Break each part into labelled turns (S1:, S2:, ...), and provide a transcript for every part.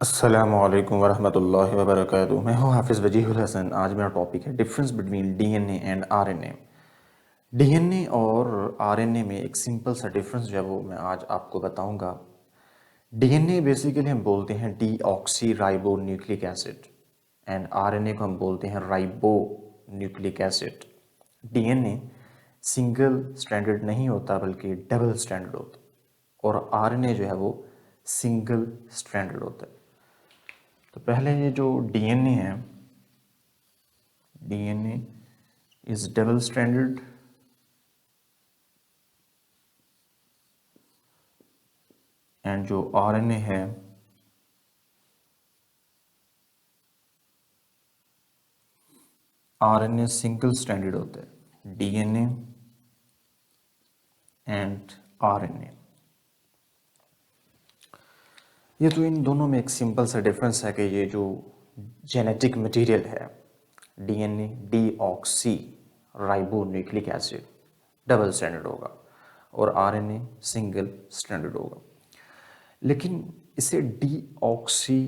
S1: अस्सलामुअलैकुम वरहमतुल्लाहि वबरकातुहू। मैं हूँ हाफिज़ वजीहुल हसन। आज मेरा टॉपिक है difference between DNA and RNA. DNA और आरएनए में एक सिंपल सा डिफरेंस जो है वो मैं आज आपको बताऊंगा। डीएनए बेसिकली हम बोलते हैं deoxy ribo nucleic acid and RNA को हम बोलते हैं ribo nucleic acid. DNA single stranded नहीं होता बल्कि डबल स्ट्रैंडेड होता है और आरएनए जो है वो सिंगल स्ट्रैंडेड होता है। तो पहले ये जो डीएनए है, DNA is double stranded and जो आरएनए है आरएनए सिंगल स्ट्रैंडेड होता है। डीएनए एंड आरएनए, ये तो इन दोनों में एक सिंपल सा डिफरेंस है कि ये जो जेनेटिक मटेरियल है DNA deoxy ribo nucleic acid double stranded होगा और आरएनए सिंगल स्ट्रैंडेड होगा। लेकिन इसे डीऑक्सी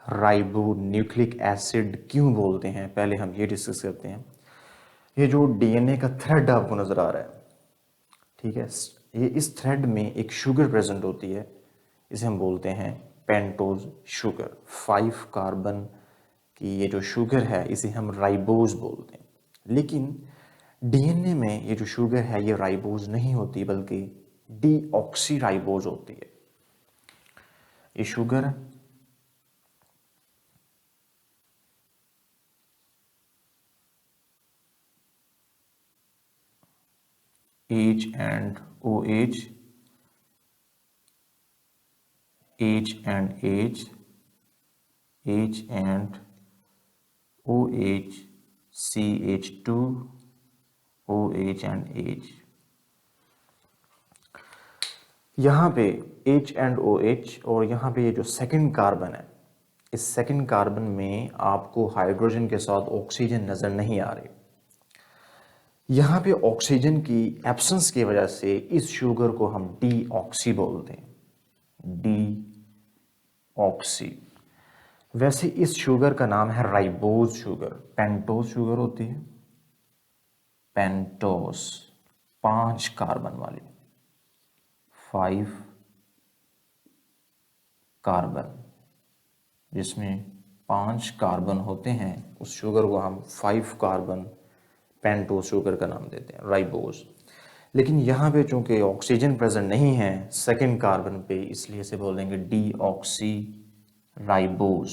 S1: राइबो न्यूक्लिक एसिड क्यों बोलते हैं, पहले हम ये डिस्कस करते हैं। ये जो डीएनए का थ्रेड आपको नज़र आ रहा है, ठीक है, ये इस थ्रेड में एक शुगर प्रेजेंट होती है, इसे हम बोलते हैं पेंटोज शुगर। 5 कार्बन की ये जो शुगर है इसे हम राइबोज बोलते हैं। लेकिन डीएनए में ये जो शुगर है ये राइबोज नहीं होती बल्कि डीऑक्सी राइबोज होती है। ये sugar H and OH, H and H, H and OH, CH2, OH and H। यहाँ पे H and OH और यहाँ पे ये जो सेकंड कार्बन है, इस सेकंड कार्बन में आपको हाइड्रोजन के साथ ऑक्सीजन नज़र नहीं आ रही। यहाँ पे ऑक्सीजन की एब्सेंस की वजह से इस शुगर को हम डीऑक्सी बोलते हैं, डीऑक्सी। वैसे इस शुगर का नाम है राइबोज शुगर। पेंटोज शुगर होती है, पेंटोस 5 कार्बन वाली, 5 कार्बन, जिसमें 5 कार्बन होते हैं, उस शुगर को हम 5 कार्बन पेंटोज शुगर का नाम देते हैं, राइबोज। लेकिन यहाँ पे चूंकि ऑक्सीजन प्रेजेंट नहीं है सेकेंड कार्बन पे, इसलिए इसे बोलेंगे डीऑक्सी राइबोज।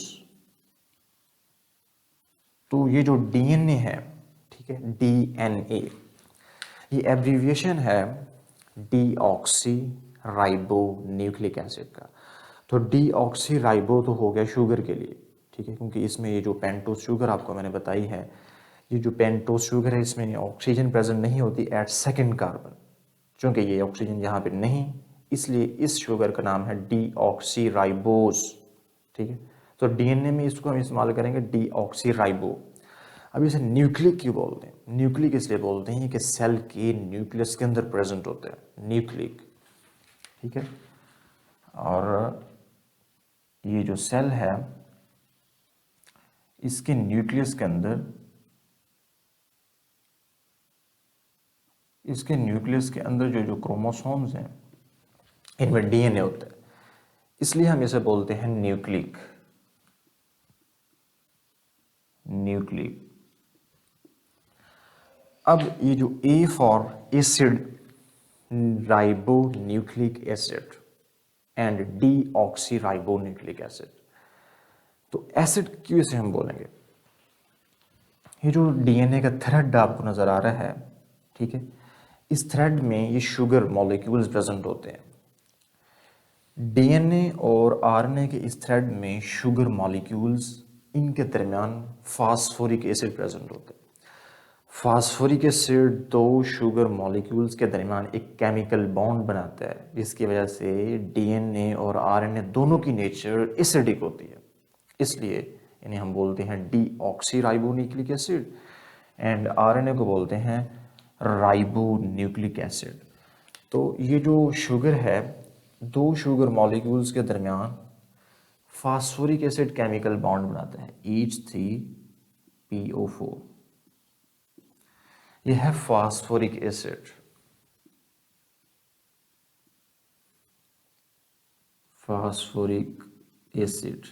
S1: तो ये जो डीएनए है, ठीक है, डीएनए, ये एब्रीविएशन है डीऑक्सी राइबो न्यूक्लिक एसिड का। तो डीऑक्सी राइबो तो हो गया शुगर के लिए, ठीक है, क्योंकि इसमें ये जो पेंटोज शुगर आपको मैंने बताई है, ये जो पेंटोज शुगर है इसमें ऑक्सीजन प्रेजेंट नहीं होती एट सेकेंड कार्बन। चूंकि ये ऑक्सीजन यहाँ पे नहीं, इसलिए इस शुगर का नाम है डीऑक्सी राइबोज, ठीक है। तो डीएनए में इसको हम इस्तेमाल करेंगे डीऑक्सी राइबो। अब इसे न्यूक्लिक क्यों बोलते हैं? न्यूक्लिक इसलिए बोलते हैं कि सेल के न्यूक्लियस के अंदर प्रेजेंट होते हैं, न्यूक्लिक, ठीक है। और ये जो सेल है इसके न्यूक्लियस के अंदर, इसके न्यूक्लियस के अंदर जो जो क्रोमोसोम्स हैं इनमें डीएनए होता है, इसलिए हम इसे बोलते हैं न्यूक्लिक, न्यूक्लिक। अब ये जो A for acid, ribo nucleic acid and deoxy ribo nucleic acid, तो एसिड क्यों इसे हम बोलेंगे? ये जो डीएनए का थ्रेड आपको नजर आ रहा है, ठीक है, इस थ्रेड में ये शुगर मॉलिक्यूल्स प्रेजेंट होते हैं। डीएनए और आरएनए के इस थ्रेड में शुगर मॉलिक्यूल्स, इनके दरमियान फास्फोरिक एसिड प्रेजेंट होते हैं। फास्फोरिक एसिड दो शुगर मॉलिक्यूल्स के दरमियान एक केमिकल बॉन्ड बनाता है, जिसकी वजह से डीएनए और आरएनए दोनों की नेचर एसिडिक होती है, इसलिए इन्हें हम बोलते हैं deoxy ribo nucleic acid and RNA को बोलते हैं राइबो न्यूक्लिक एसिड। तो ये जो शुगर है, दो शुगर मॉलिक्यूल्स के दरमियान फास्फोरिक एसिड केमिकल बॉन्ड बनाता है H3PO4। यह है phosphoric acid. Phosphoric acid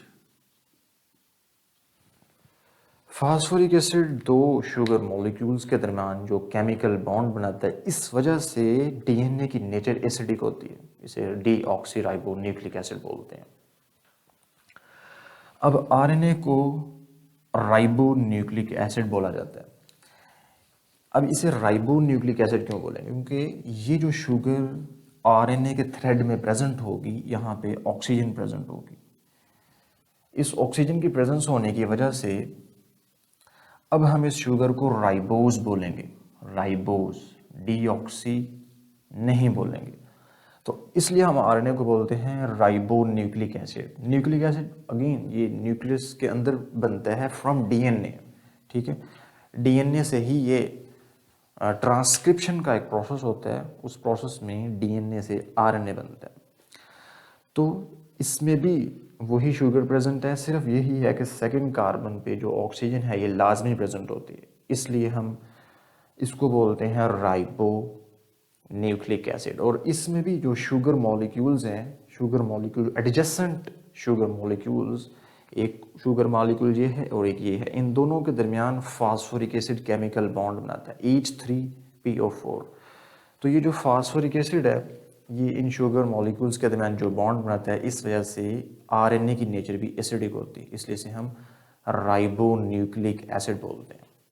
S1: phosphoric acid दो शुगर मॉलिक्यूल्स के दरमियान जो केमिकल बॉन्ड बनाता है, इस वजह से डीएनए की नेचर एसिडिक होती है। इसे डीऑक्सीराइबो न्यूक्लिक एसिड बोलते हैं। अब आरएनए को राइबो न्यूक्लिक एसिड बोला जाता है। अब इसे राइबो न्यूक्लिक एसिड क्यों बोलेंगे? क्योंकि ये जो शुगर आरएनए के थ्रेड में प्रेजेंट होगी, यहाँ पे ऑक्सीजन प्रेजेंट होगी। इस ऑक्सीजन की प्रेजेंस होने की वजह से अब हम इस शुगर को राइबोज बोलेंगे, राइबोज, डीऑक्सी नहीं बोलेंगे। तो इसलिए हम आरएनए को बोलते हैं ribo nucleic acid. Nucleic acid again ये न्यूक्लियस के अंदर बनता है फ्रॉम डीएनए, ठीक है। डीएनए से ही ये ट्रांसक्रिप्शन का एक प्रोसेस होता है, उस प्रोसेस में डीएनए से आरएनए बनता है। तो इसमें भी वही शुगर प्रेजेंट है, सिर्फ यही है कि सेकंड कार्बन पे जो ऑक्सीजन है ये लाजमी प्रेजेंट होती है, इसलिए हम इसको बोलते हैं राइबो न्यूक्लिक एसिड। और इसमें भी जो शुगर मॉलिक्यूल्स हैं, sugar molecule adjacent sugar molecules, एक शुगर मॉलिक्यूल ये है और एक ये है, इन दोनों के दरमियान फास्फोरिक एसिड केमिकल बॉन्ड बनाता है H3PO4। तो ये जो फास्फोरिक एसिड है ये इन शुगर मॉलिक्यूल्स के दरमियान जो बॉन्ड बनाता है, इस वजह से आरएनए की नेचर भी एसिडिक होती है, इसलिए इसे हम राइबो न्यूक्लिक एसिड बोलते हैं।